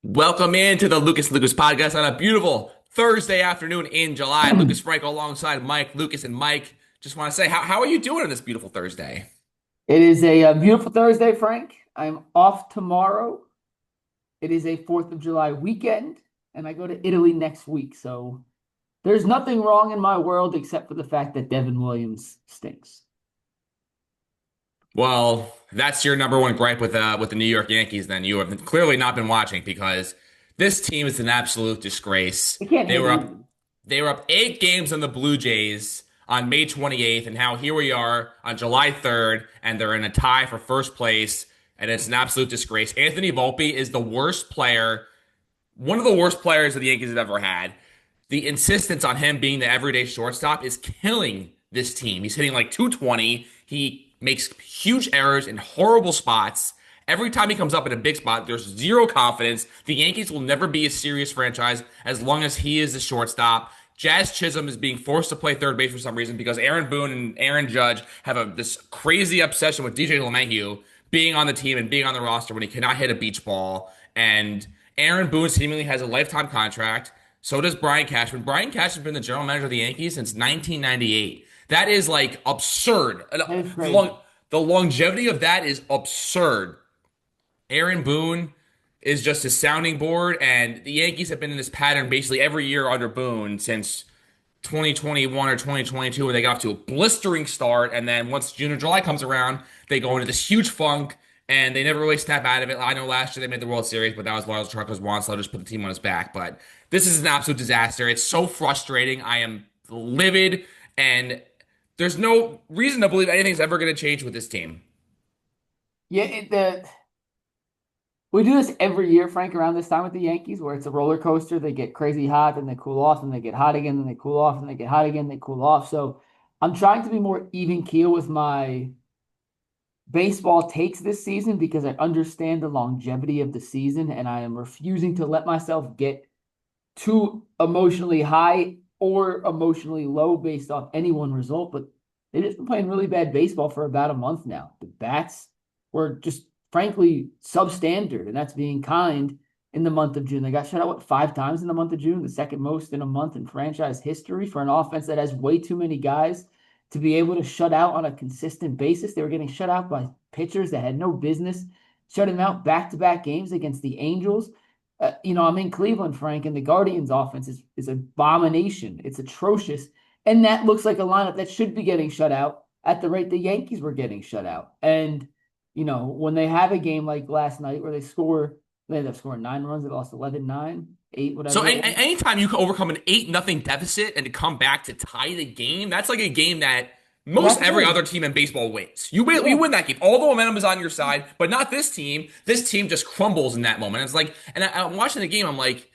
Welcome into the Lucas and Lucas podcast on a beautiful Thursday afternoon in July. Lucas Frankel alongside Mike Lucas and Mike. Just want to say, how are you doing on this beautiful Thursday? It is a, beautiful Thursday, Frank. I'm off tomorrow. It is a 4th of July weekend, and I go to Italy next week. So there's nothing wrong in my world except for the fact that Devin Williams stinks. Well, that's your number one gripe with the New York Yankees. Then you have clearly not been watching because this team is an absolute disgrace. They can't They hit were either. up they were up 8 games on the Blue Jays on May 28th, and now here we are on July 3rd, and they're in a tie for first place, and it's an absolute disgrace. Anthony Volpe is the worst player, one of the worst players that the Yankees have ever had. The insistence on him being the everyday shortstop is killing this team. He's hitting like 220. He makes huge errors in horrible spots. Every time he comes up in a big spot, there's zero confidence. The Yankees will never be a serious franchise as long as he is the shortstop. Jazz Chisholm is being forced to play third base for some reason because Aaron Boone and Aaron Judge have this crazy obsession with DJ LeMahieu being on the team and being on the roster when he cannot hit a beach ball. And Aaron Boone seemingly has a lifetime contract. So does Brian Cashman. Brian Cashman has been the general manager of the Yankees since 1998. That is like absurd. That is The, crazy. the longevity of that is absurd. Aaron Boone is just a sounding board, and the Yankees have been in this pattern basically every year under Boone since 2021 or 2022 when they got off to a blistering start, and then once June or July comes around, they go into this huge funk, and they never really snap out of it. I know last year they made the World Series, but that was Lars Trucker's Wanslow just put the team on his back. But this is an absolute disaster. It's so frustrating. I am livid, and there's no reason to believe anything's ever going to change with this team. Yeah, we do this every year, Frank, around this time with the Yankees, where it's a roller coaster. They get crazy hot, then they cool off, then they get hot again, then they cool off, and they get hot again, they cool off. So I'm trying to be more even keel with my baseball takes this season because I understand the longevity of the season and I am refusing to let myself get too emotionally high or emotionally low based off any one result. But they've just been playing really bad baseball for about a month now. The bats were just frankly substandard, and that's being kind in the month of June. They got shut out, what, 5 times in the month of June, the second most in a month in franchise history for an offense that has way too many guys to be able to shut out on a consistent basis. They were getting shut out by pitchers that had no business shutting out back-to-back games against the Angels. I'm in Cleveland, Frank, and the Guardians offense is abomination. It's atrocious. And that looks like a lineup that should be getting shut out at the rate the Yankees were getting shut out. And, when they have a game like last night where they end up scoring 9 runs, they lost 11-9, 8, So whatever it was. anytime you can overcome an 8-0 deficit and to come back to tie the game, that's like a game that You have most to every win. other team in baseball wins. You win Yeah. that game. All the momentum is on your side, but not this team. This team just crumbles in that moment. It's like, and I'm watching the game. I'm like,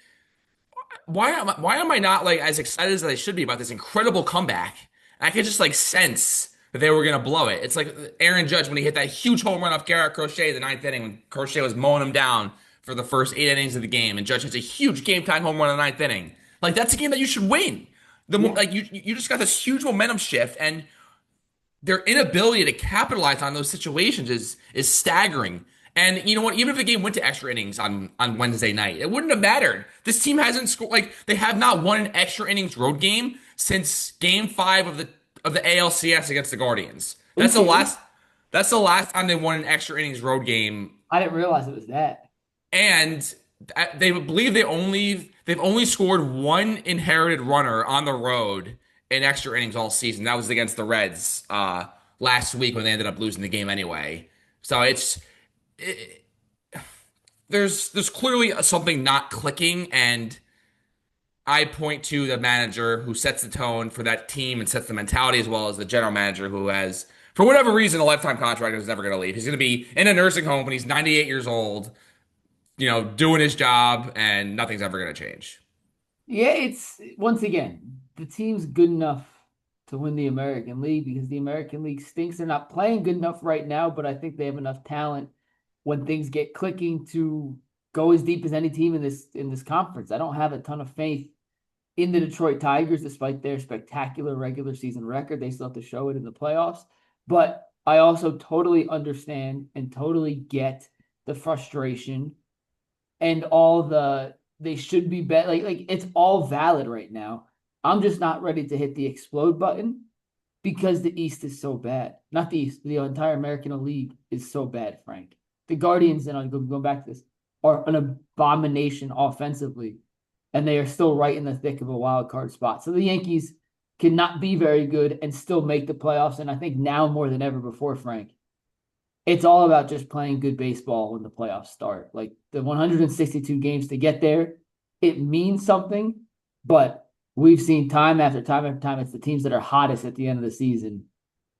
why am I not like as excited as I should be about this incredible comeback? And I could just like sense that they were gonna blow it. It's like Aaron Judge when he hit that huge home run off Garrett Crochet in the ninth inning when Crochet was mowing him down for the first 8 innings of the game, and Judge hits a huge game time home run in the ninth inning. Like that's a game that you should win. Yeah. Like you just got this huge momentum shift, and their inability to capitalize on those situations is staggering. And you know what? Even if the game went to extra innings on Wednesday night, it wouldn't have mattered. This team hasn't scored like they have not won an extra innings road game since Game 5 of the ALCS against the Guardians. Are you serious? That's the last time they won an extra innings road game, I didn't realize it was that. and they believe they've only scored one inherited runner on the road in extra innings all season. That was against the Reds last week when they ended up losing the game anyway. So it, there's clearly something not clicking, and I point to the manager who sets the tone for that team and sets the mentality, as well as the general manager who has, for whatever reason, a lifetime contract and is never going to leave. He's going to be in a nursing home when he's 98 years old, doing his job, and nothing's ever going to change. Yeah, it's once again, the team's good enough to win the American League because the American League stinks. They're not playing good enough right now, but I think they have enough talent when things get clicking to go as deep as any team in this conference. I don't have a ton of faith in the Detroit Tigers, despite their spectacular regular season record. They still have to show it in the playoffs. But I also totally understand and totally get the frustration and they should be bet like it's all valid right now. I'm just not ready to hit the explode button because the East is so bad. Not the East, the entire American League is so bad, Frank. The Guardians, and I'm going back to this, are an abomination offensively, and they are still right in the thick of a wild card spot. So the Yankees cannot be very good and still make the playoffs. And I think now more than ever before, Frank, it's all about just playing good baseball when the playoffs start. Like the 162 games to get there, it means something, but we've seen time after time after time, it's the teams that are hottest at the end of the season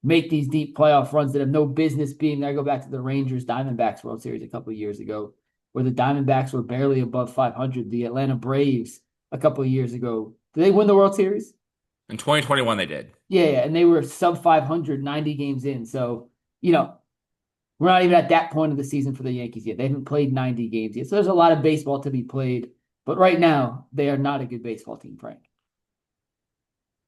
make these deep playoff runs that have no business being there. I go back to the Rangers Diamondbacks World Series a couple of years ago, where the Diamondbacks were barely above 500. The Atlanta Braves a couple of years ago. Did they win the World Series? In 2021, they did. Yeah, and they were sub 500, 90 games in. So, we're not even at that point of the season for the Yankees yet. They haven't played 90 games yet. So there's a lot of baseball to be played. But right now, they are not a good baseball team, Frank.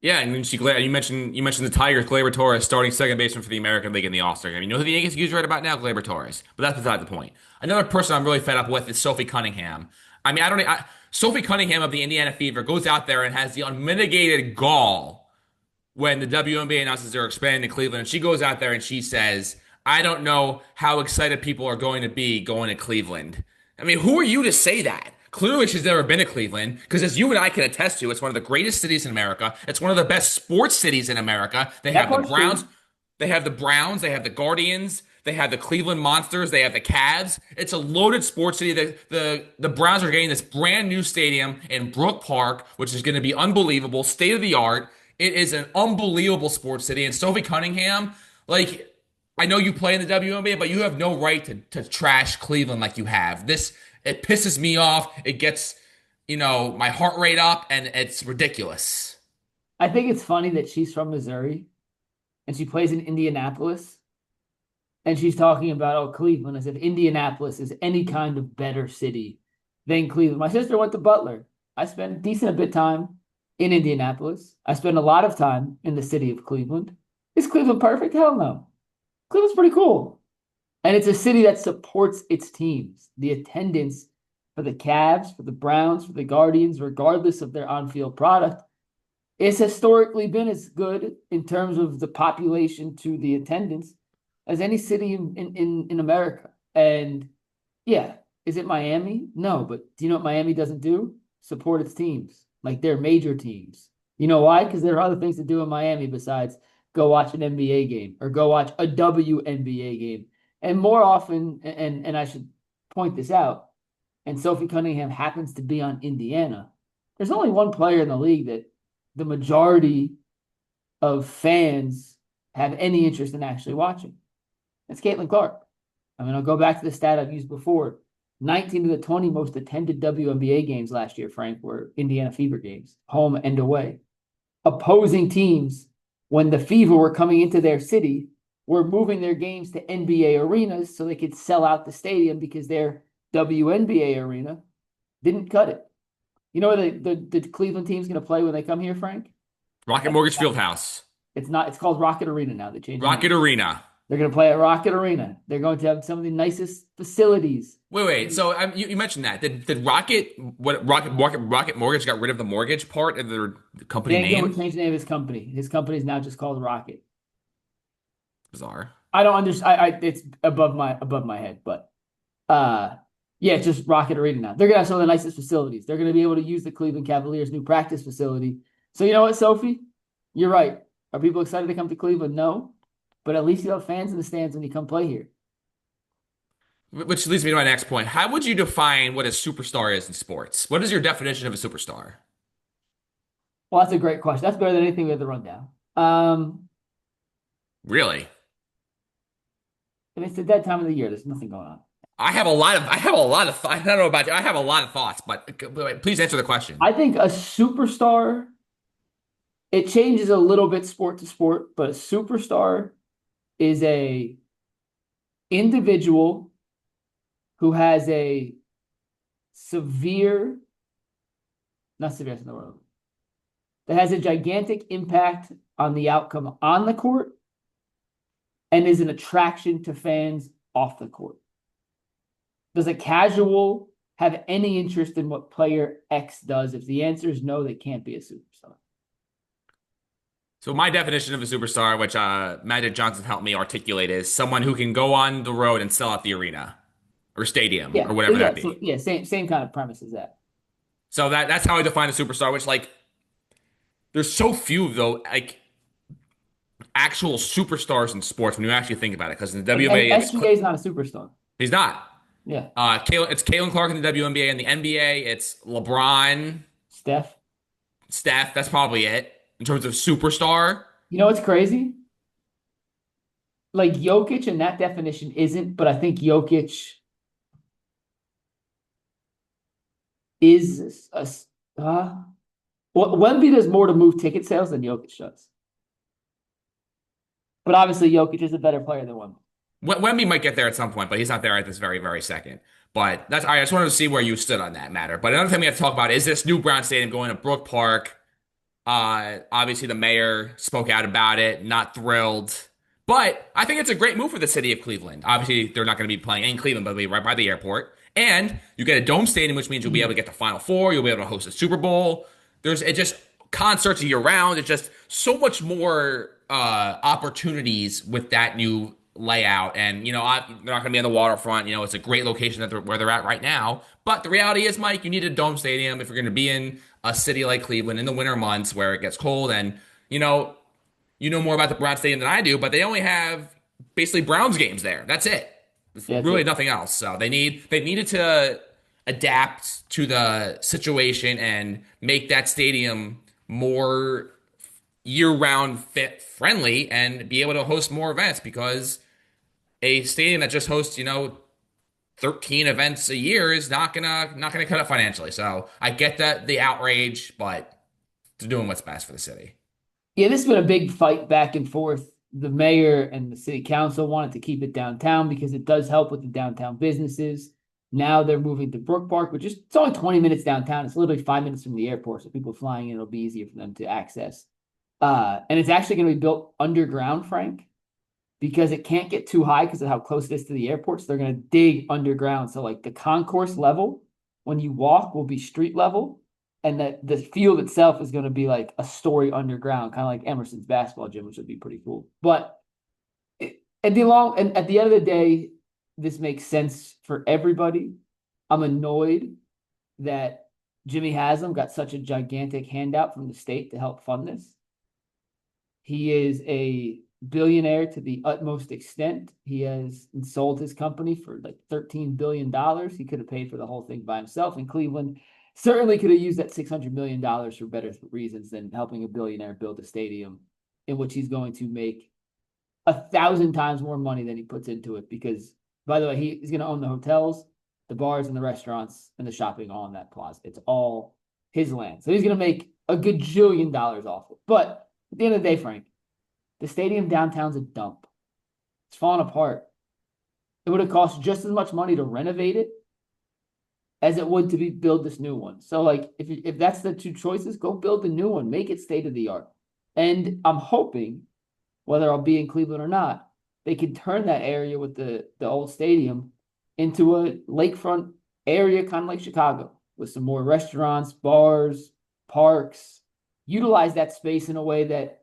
Yeah, and you mentioned the Tigers, Gleyber Torres, starting second baseman for the American League in the All-Star game. You know who the Yankees use right about now? Gleyber Torres. But that's beside the point. Another person I'm really fed up with is Sophie Cunningham. I mean, Sophie Cunningham of the Indiana Fever goes out there and has the unmitigated gall when the WNBA announces they're expanding to Cleveland. And she goes out there and she says, I don't know how excited people are going to be going to Cleveland. I mean, who are you to say that? Clearly, she's never been to Cleveland because, as you and I can attest to, it's one of the greatest cities in America. It's one of the best sports cities in America. They have the Browns, they have the Browns, they have the Guardians, they have the Cleveland Monsters, they have the Cavs. It's a loaded sports city. The Browns are getting this brand new stadium in Brook Park, which is going to be unbelievable, state of the art. It is an unbelievable sports city. And Sophie Cunningham, like, I know you play in the WNBA, but you have no right to trash Cleveland like you have. It pisses me off. It gets, my heart rate up, and it's ridiculous. I think it's funny that she's from Missouri and she plays in Indianapolis. And she's talking about, Cleveland, as if Indianapolis is any kind of better city than Cleveland. My sister went to Butler. I spent a decent bit of time in Indianapolis. I spent a lot of time in the city of Cleveland. Is Cleveland perfect? Hell no. Cleveland's pretty cool. And it's a city that supports its teams. The attendance for the Cavs, for the Browns, for the Guardians, regardless of their on-field product, it's historically been as good in terms of the population to the attendance as any city in America. And yeah, is it Miami? No, but do you know what Miami doesn't do? Support its teams, like their major teams. You know why? Because there are other things to do in Miami besides go watch an NBA game or go watch a WNBA game. And more often, and I should point this out, and Sophie Cunningham happens to be on Indiana, there's only one player in the league that the majority of fans have any interest in actually watching. That's Caitlin Clark. I mean, I'll go back to the stat I've used before. 19 of the 20 most attended WNBA games last year, Frank, were Indiana Fever games, home and away. Opposing teams, when the Fever were coming into their city, were moving their games to NBA arenas so they could sell out the stadium because their WNBA arena didn't cut it. You know where the Cleveland team's going to play when they come here, Frank? Rocket Mortgage Fieldhouse. It's not. It's called Rocket Arena now. They changed Rocket Arena. They're going to play at Rocket Arena. They're going to have some of the nicest facilities. Wait. So you mentioned that. Did Rocket Mortgage got rid of the mortgage part of their company Dan name? Gilbert changed the name of his company. His company is now just called Rocket. Bizarre. I don't understand. It's above my head, but yeah, it's just Rocket Arena now. They're gonna have some of the nicest facilities. They're gonna be able to use the Cleveland Cavaliers' new practice facility. So you know what, Sophie? You're right. Are people excited to come to Cleveland? No. But at least you have fans in the stands when you come play here. Which leads me to my next point. How would you define what a superstar is in sports? What is your definition of a superstar? Well, that's a great question. That's better than anything we had to run down. Really? And it's the dead time of the year. There's nothing going on. I have a lot of I don't know about you. I have a lot of thoughts, but please answer the question. I think a superstar, it changes a little bit sport to sport, but a superstar is a individual who has a severe, not severe in the world, that has a gigantic impact on the outcome on the court and is an attraction to fans off the court. Does a casual have any interest in what player X does? If the answer is no, they can't be a superstar. So my definition of a superstar, which Magic Johnson helped me articulate, is someone who can go on the road and sell out the arena or stadium Yeah, or whatever that yeah, so be. yeah, same kind of premise as that. So that's how I define a superstar. Which like there's so few though, like actual superstars in sports when you actually think about it. Because in the Like WNBA, SGA is not a superstar. he's not. Yeah, It's Caitlin Clark in the WNBA and the NBA. It's LeBron, Steph. Steph. That's probably it in terms of superstar. You know what's crazy? Like Jokic in that definition isn't, but I think Jokic is a well, Wemby does more to move ticket sales than Jokic does. But obviously Jokic is a better player than Wemby. Wemby might get there at some point, but he's not there at this very, very second. But that's I just wanted to see where you stood on that matter. But another thing we have to talk about is this new Brown Stadium going to Brook Park. Obviously the mayor spoke out about it, not thrilled. But I think it's a great move for the city of Cleveland. Obviously, they're not going to be playing in Cleveland, but they'll be right by the airport. And you get a dome stadium, which means you'll be able to get the Final Four. You'll be able to host a Super Bowl. There's it just concerts year round. It's just so much more opportunities with that new layout. And they're not going to be on the waterfront. It's a great location where they're at right now. But the reality is, Mike, you need a dome stadium if you're going to be in a city like Cleveland in the winter months where it gets cold. And you know more about the Browns stadium than I do, but they only have basically Browns games there. That's it. It's Yeah, that's really it. nothing else. So they needed to adapt to the situation and make that stadium more year-round fit friendly and be able to host more events because a stadium that just hosts 13 events a year is not gonna cut it financially. So I get that the outrage, but they're doing what's best for the city. Yeah, this has been a big fight back and forth. The mayor and the city council wanted to keep it downtown because it does help with the downtown businesses. Now they're moving to Brook Park, which is it's only 20 minutes downtown. It's literally 5 minutes from the airport. So people flying in, it'll be easier for them to access. And it's actually going to be built underground, Frank, because it can't get too high because of how close it is to the airport. So they're going to dig underground. So like the concourse level, when you walk, will be street level, and that the field itself is going to be like a story underground, kind of like Emerson's basketball gym, which would be pretty cool. But at the end of the day, this makes sense for everybody. I'm annoyed that Jimmy Haslam got such a gigantic handout from the state to help fund this. He is a billionaire to the utmost extent. He has sold his company for like $13 billion. He could have paid for the whole thing by himself. And Cleveland certainly could have used that $600 million for better reasons than helping a billionaire build a stadium in which he's going to make 1,000 times more money than he puts into it. Because, by the way, he's going to own the hotels, the bars, and the restaurants, and the shopping all in that plaza. It's all his land. So he's going to make a gajillion dollars off it. But at the end of the day, Frank, the stadium downtown's a dump. It's falling apart. It would have cost just as much money to renovate it as it would to build this new one. So, like, if that's the two choices, go build the new one, make it state of the art. And I'm hoping, whether I'll be in Cleveland or not, they can turn that area with the old stadium into a lakefront area, kind of like Chicago, with some more restaurants, bars, parks. Utilize that space in a way that,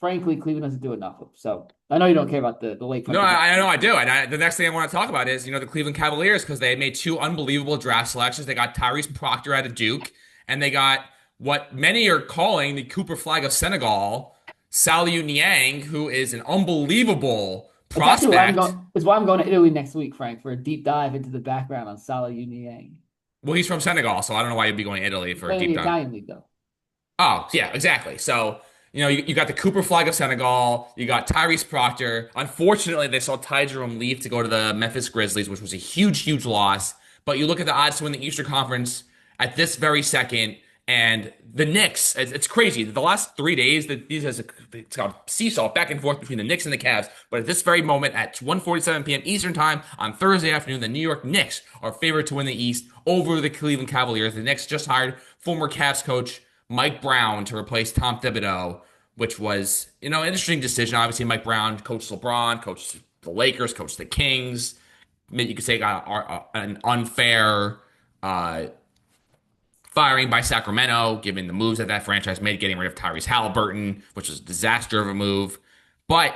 frankly, Cleveland doesn't do enough of. So I know you don't care about the lakefront. No, I know I do. And the next thing I want to talk about is, the Cleveland Cavaliers, because they made two unbelievable draft selections. They got Tyrese Proctor out of Duke, and they got what many are calling the Cooper Flag of Senegal, Saliu Niang, who is an unbelievable It's actually why I'm prospect. going. It's why I'm going to Italy next week, Frank, for a deep dive into the background on Salah Uniang. Well, he's from Senegal, so I don't know why you'd be going to Italy He's for a playing in deep the dive. Italian league, though. Oh, yeah, exactly. So, you got the Cooper Flag of Senegal. You got Tyrese Proctor. Unfortunately, they saw Ty Jerome leave to go to the Memphis Grizzlies, which was a huge, huge loss. But you look at the odds to win the Eastern Conference at this very second, and the Knicks, it's crazy. The last 3 days, it's gone seesaw back and forth between the Knicks and the Cavs. But at this very moment, at 1:47 p.m. Eastern Time on Thursday afternoon, the New York Knicks are favored to win the East over the Cleveland Cavaliers. The Knicks just hired former Cavs coach Mike Brown to replace Tom Thibodeau, which was, an interesting decision. Obviously, Mike Brown coached LeBron, coached the Lakers, coached the Kings. You could say got an unfair uh, firing by Sacramento, given the moves that that franchise made, getting rid of Tyrese Halliburton, which was a disaster of a move. But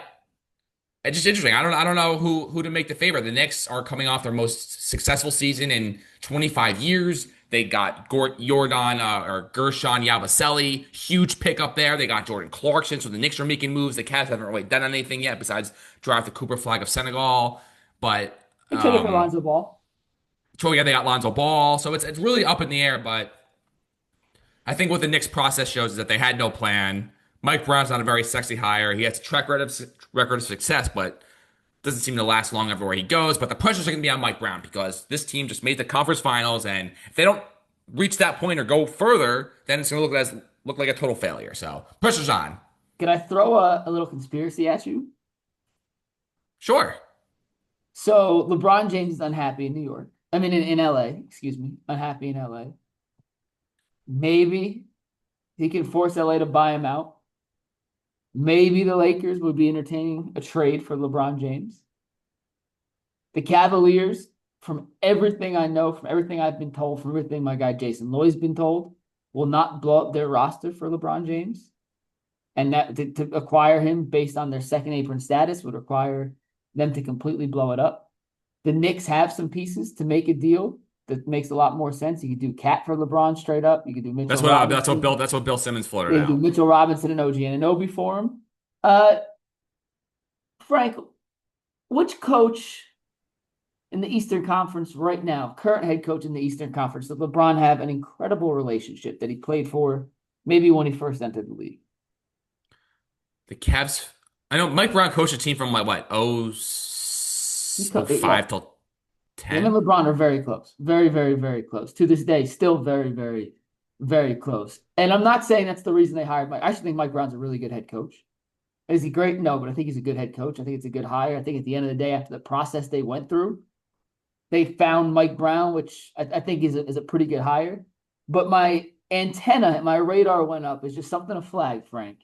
it's just interesting. I don't know who to make the favorite. The Knicks are coming off their most successful season in 25 years. They got Jordan or Gershon Yabusele, huge pickup there. They got Jordan Clarkson, so the Knicks are making moves. The Cavs haven't really done anything yet besides draft the Cooper Flag of Senegal. But They traded for Lonzo Ball. Troy, yeah, they got Lonzo Ball, so it's really up in the air. But I think what the Knicks process shows is that they had no plan. Mike Brown's not a very sexy hire. He has a record of success, but doesn't seem to last long everywhere he goes. But the pressure's going to be on Mike Brown because this team just made the conference finals, and if they don't reach that point or go further, then it's going to look like a total failure. So pressure's on. Can I throw a little conspiracy at you? Sure. So LeBron James is unhappy in New York. I mean, in LA, excuse me, unhappy in LA. Maybe he can force LA to buy him out. Maybe the Lakers would be entertaining a trade for LeBron James. The Cavaliers, from everything I know, from everything I've been told, from everything my guy Jason Loy's been told, will not blow up their roster for LeBron James. And that to acquire him based on their second apron status would require them to completely blow it up. The Knicks have some pieces to make a deal that makes a lot more sense. You could do Cat for LeBron straight up. You could do Mitchell Robinson. That's what Bill Simmons floated You could do out. Mitchell Robinson and OG Anunoby for him. Frank, which coach in the Eastern Conference right now, current head coach in the Eastern Conference, does LeBron have an incredible relationship that he played for maybe when he first entered the league? The Cavs. I know Mike Brown coached a team from like what Yeah. 05 till Him and 10. LeBron are very close. Very, very, very close. To this day, still very, very, very close. And I'm not saying that's the reason they hired Mike. I actually think Mike Brown's a really good head coach. Is he great? No, but I think he's a good head coach. I think it's a good hire. I think at the end of the day, after the process they went through, they found Mike Brown, which I think is a pretty good hire. But my antenna, my radar went up. Is just something to flag, Frank,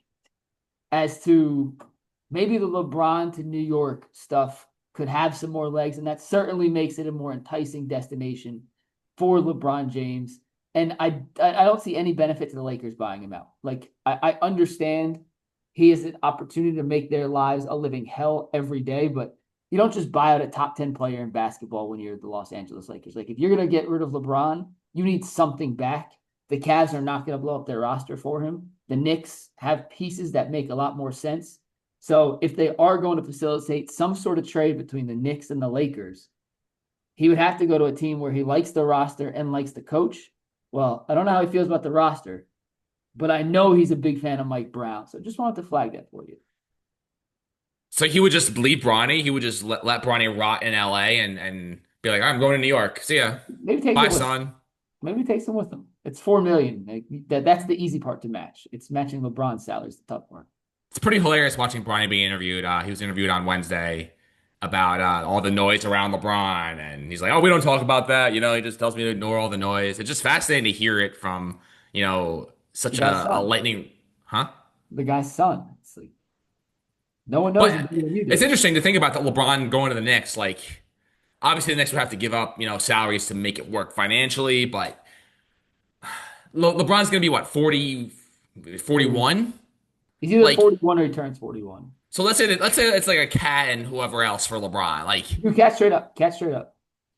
as to maybe the LeBron to New York stuff could have some more legs, and that certainly makes it a more enticing destination for LeBron James. And I don't see any benefit to the Lakers buying him out. Like I understand he has an opportunity to make their lives a living hell every day, but you don't just buy out a top 10 player in basketball when you're the Los Angeles Lakers. Like if you're gonna get rid of LeBron, you need something back. The Cavs are not gonna blow up their roster for him. The Knicks have pieces that make a lot more sense. So if they are going to facilitate some sort of trade between the Knicks and the Lakers, he would have to go to a team where he likes the roster and likes the coach. Well, I don't know how he feels about the roster, but I know he's a big fan of Mike Brown. So just wanted to flag that for you. So he would just leave Bronny. He would just let Bronny rot in LA and be like, I'm going to New York. See ya. Maybe take Bye, it with him. son. Maybe take some with him. It's $4 million. Like, that's the easy part to match. It's matching LeBron's salary is the tough part. It's pretty hilarious watching Bronny being interviewed. He was interviewed on Wednesday about all the noise around LeBron, and he's like, "Oh, we don't talk about that." He just tells me to ignore all the noise. It's just fascinating to hear it from The such guy's a son. lightning, huh? The guy's son. It's like no one knows him But better than you it's do. interesting to think about that LeBron going to the Knicks. Like, obviously, the Knicks would have to give up salaries to make it work financially, but LeBron's going to be what 40, 41. 41. He's either Like, 41 or he turns 41. so let's say it's like a Cat and whoever else for LeBron. Like, You catch straight up. Catch straight up.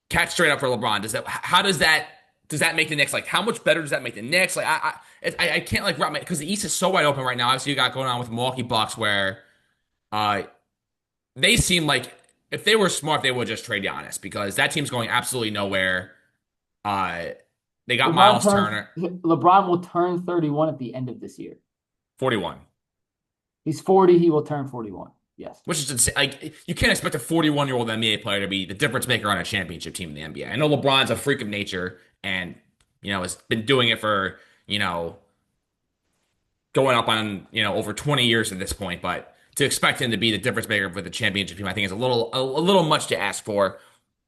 Cat straight up for LeBron. Does that make the Knicks, like, how much better does that make the Knicks? Like I can't like wrap my, because the East is so wide open right now. Obviously, you got going on with Milwaukee Bucks where uh they seem like if they were smart, they would just trade Giannis because that team's going absolutely nowhere. Uh they got LeBron Miles turns. Turner, LeBron will turn 31 at the end of this year. 41. He's 40. He will turn 41. Yes. Which is insane. Like, you can't expect a 41-year-old NBA player to be the difference maker on a championship team in the NBA. I know LeBron's a freak of nature and has been doing it for going up on over 20 years at this point, but to expect him to be the difference maker for the championship team, I think is a little much to ask for.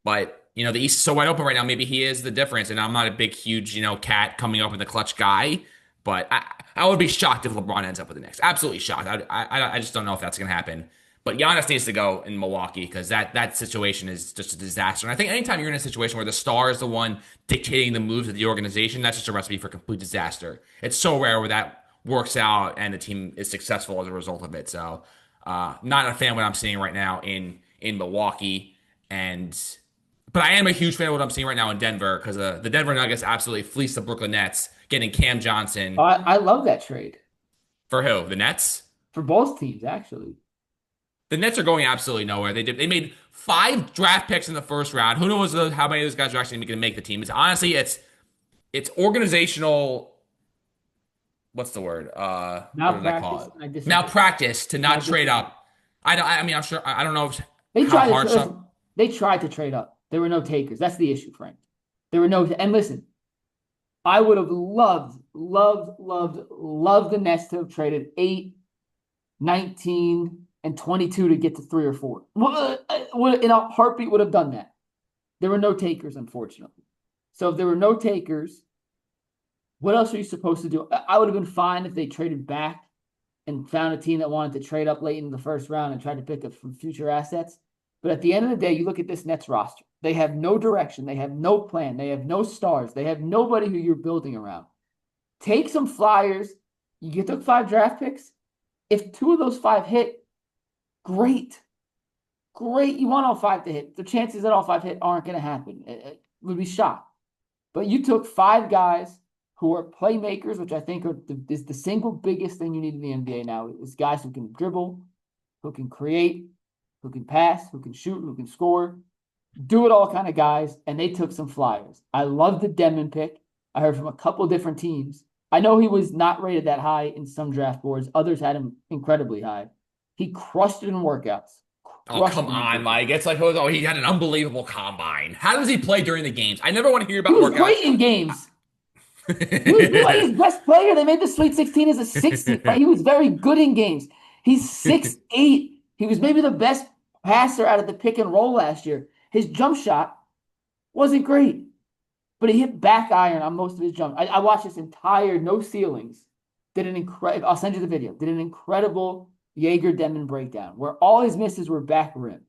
But the East is so wide open right now. Maybe he is the difference, and I'm not a big, huge Cat coming up in the clutch guy, but I would be shocked if LeBron ends up with the Knicks. Absolutely shocked. I just don't know if that's gonna happen. But Giannis needs to go in Milwaukee because that situation is just a disaster. And I think anytime you're in a situation where the star is the one dictating the moves of the organization, that's just a recipe for complete disaster. It's so rare where that works out and the team is successful as a result of it. So, not a fan of what I'm seeing right now in Milwaukee, and but I am a huge fan of what I'm seeing right now in Denver because the Denver Nuggets absolutely fleeced the Brooklyn Nets, getting Cam Johnson I love that trade for who? The Nets? for both teams, actually. The Nets are going absolutely nowhere. They made 5 draft picks in the first round. Who knows how many of those guys are actually going to make the team? It's honestly it's organizational. What's the word? What did I call Malpractice, it? and I disagree. Malpractice to And I not trade disagree. up. I mean, I'm sure. I don't know They how tried hard to some. listen, they tried to trade up. There were no takers. That's the issue, Frank. There were no, and listen, I would have loved the Nets to have traded 8, 19, and 22 to get to 3 or 4. In a heartbeat would have done that. There were no takers, unfortunately. So if there were no takers, what else are you supposed to do? I would have been fine if they traded back and found a team that wanted to trade up late in the first round and tried to pick up from future assets. But at the end of the day, you look at this Nets roster. They have no direction. They have no plan. They have no stars. They have nobody who you're building around. Take some flyers. You get the 5 draft picks. If 2 of those 5 hit, great. Great. You want all 5 to hit. The chances that all 5 hit aren't going to happen. It would be shocked. But you took 5 guys who are playmakers, which I think is the single biggest thing you need in the NBA now, is guys who can dribble, who can create, who can pass, who can shoot, who can score, do it all kind of guys, and they took some flyers. I love the Denman pick. I heard from a couple different teams. I know he was not rated that high in some draft boards. Others had him incredibly high. He crushed it in workouts. Oh, Crushed come it in on, workouts. Mike. It's like, oh, he had an unbelievable combine. How does he play during the games? I never want to hear He about was workouts. great in games. He was nobody's best player. They made the Sweet 16 as a 16. Right? He was very good in games. He's 6'8". He was maybe the best passer out of the pick and roll last year. His jump shot wasn't great, but he hit back iron on most of his jumps. I watched this entire no ceilings. Did an incredible. I'll send you the video. Did an incredible Jaeger Denman breakdown where all his misses were back rim.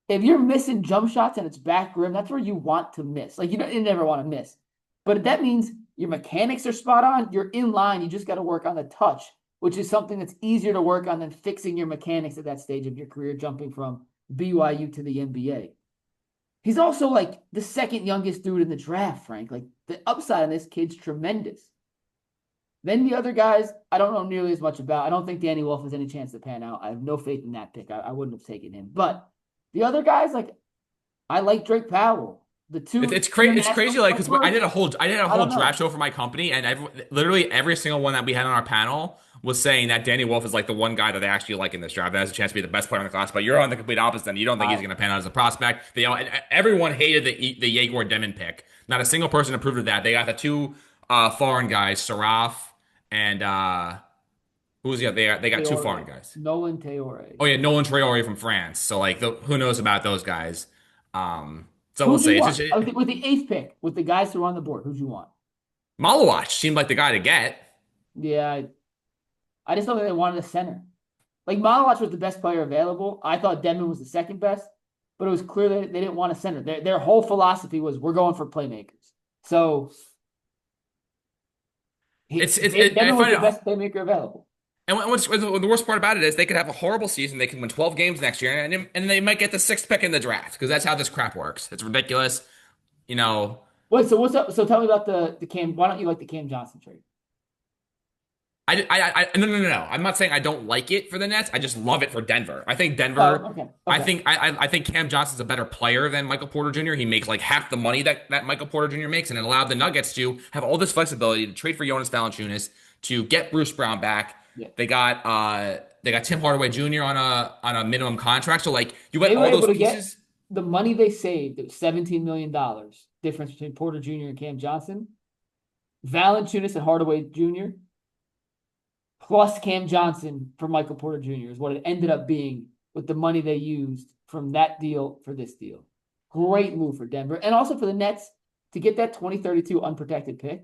If you're missing jump shots and it's back rim, that's where you want to miss. Like you never want to miss. But that means your mechanics are spot on. You're in line. You just got to work on the touch, which is something that's easier to work on than fixing your mechanics at that stage of your career, jumping from BYU to the NBA. He's also like the second youngest dude in the draft, Frank. Like the upside on this kid's tremendous. Then the other guys, I don't know nearly as much about. I don't think Danny Wolf has any chance to pan out. I have no faith in that pick. I wouldn't have taken him. But the other guys, like I like Drake Powell. The two It's crazy. It's international crazy. Like because I experts, did a whole I don't draft know. show for my company, and literally every single one that we had on our panel was saying that Danny Wolf is like the one guy that they actually like in this draft that has a chance to be the best player in the class. But you're on the complete opposite. And you don't think he's I going to pan out as a prospect. Everyone hated the Yegor Demon pick. Not a single person approved of that. They got the 2 foreign guys, Saraf and who was the other? They got 2 foreign Teore, guys. Nolan Teore. Oh yeah, Nolan Traore from France. So like, who knows about those guys? So we'll Who'd you see. It's want just with the eighth pick with the guys who are on the board? Who'd you want? Malawach seemed like the guy to get. Yeah, I just don't think they wanted a center. Like Malawach was the best player available. I thought Denman was the second best, but it was clear that they didn't want a center. Their whole philosophy was we're going for playmakers. So I Denman was find the it. best playmaker available. And the worst part about it is they could have a horrible season. They can win 12 games next year, and they might get the 6th pick in the draft because that's how this crap works. It's ridiculous. You know, Wait, so what's up? So tell me about the Cam. Why don't you like the Cam Johnson trade? no. I'm not saying I don't like it for the Nets. I just love it for Denver. I think Oh, Denver. okay, I okay. think I think Cam Johnson's a better player than Michael Porter Jr. He makes like half the money that Michael Porter Jr. makes, and it allowed the Nuggets to have all this flexibility to trade for Jonas Valanciunas, to get Bruce Brown back. Yeah, They got Tim Hardaway Jr. on a minimum contract. So like you got they were all able those to get pieces. the money they saved. It was $17 million difference between Porter Jr. and Cam Johnson. Valanciunas and Hardaway Jr. plus Cam Johnson for Michael Porter Jr. is what it ended up being with the money they used from that deal for this deal. Great move for Denver. And also for the Nets to get that 2032 unprotected pick.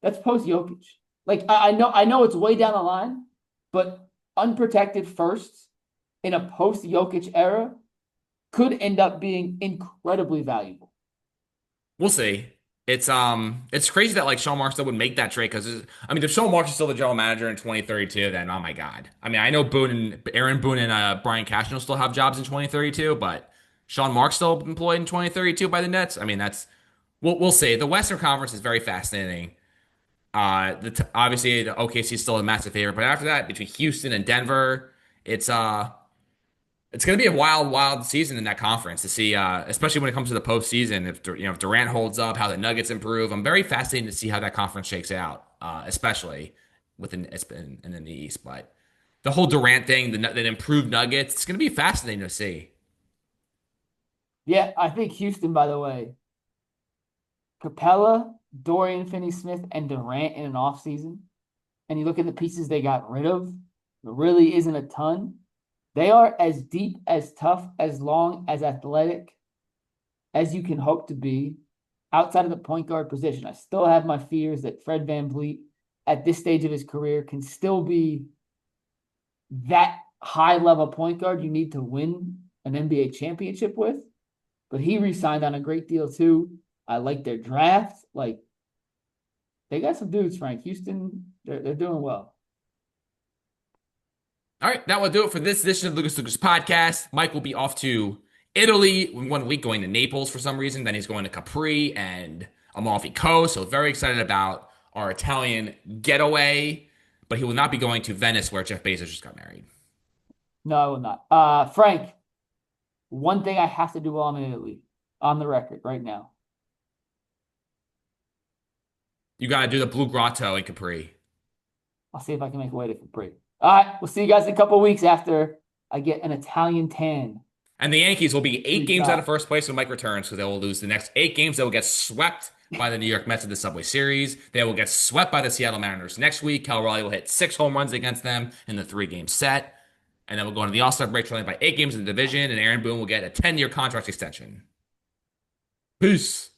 That's post Jokic. Like I know it's way down the line, but unprotected first in a post Jokic era could end up being incredibly valuable. We'll see. It's crazy that like Sean Marks still would make that trade because I mean if Sean Marks is still the general manager in 2032, then oh my God. I mean I know Boone and Aaron Boone and Brian Cashman will still have jobs in 2032, but Sean Marks still employed in 2032 by the Nets. I mean that's we'll see. The Western Conference is very fascinating. Obviously the OKC is still a massive favorite, but after that between Houston and Denver, it's uh it's going to be a wild, wild season in that conference to see, especially when it comes to the postseason. If Durant holds up, how the Nuggets improve, I'm very fascinated to see how that conference shakes out, especially within and in the East. But the whole Durant thing, the improved Nuggets, it's going to be fascinating to see. Yeah, I think Houston, by the way, Capella, Dorian Finney-Smith, and Durant in an offseason, and you look at the pieces they got rid of, there really isn't a ton. They are as deep, as tough, as long, as athletic as you can hope to be outside of the point guard position. I still have my fears that Fred VanVleet at this stage of his career can still be that high level point guard you need to win an NBA championship with. But he re-signed on a great deal too. I like their draft. Like they got some dudes, Frank. Houston, they're doing well. All right, that will do it for this edition of Lucas Lucas Podcast. Mike will be off to Italy in 1 week, going to Naples for some reason. Then he's going to Capri and Amalfi Coast. So very excited about our Italian getaway. But he will not be going to Venice, where Jeff Bezos just got married. No, I will not. Frank, one thing I have to do while I'm in Italy, on the record right now. You got to do the Blue Grotto in Capri. I'll see if I can make a way to Capri. All right, we'll see you guys in a couple of weeks after I get an Italian tan. And the Yankees will be 8 games out of Recap. first place when Mike returns, so they will lose the next 8 games. They will get swept by the New York Mets in the Subway Series. They will get swept by the Seattle Mariners next week. Cal Raleigh will hit 6 home runs against them in the 3 game set. And then we'll go into the All-Star break trailing by 8 games in the division, and Aaron Boone will get a 10-year contract extension. Peace.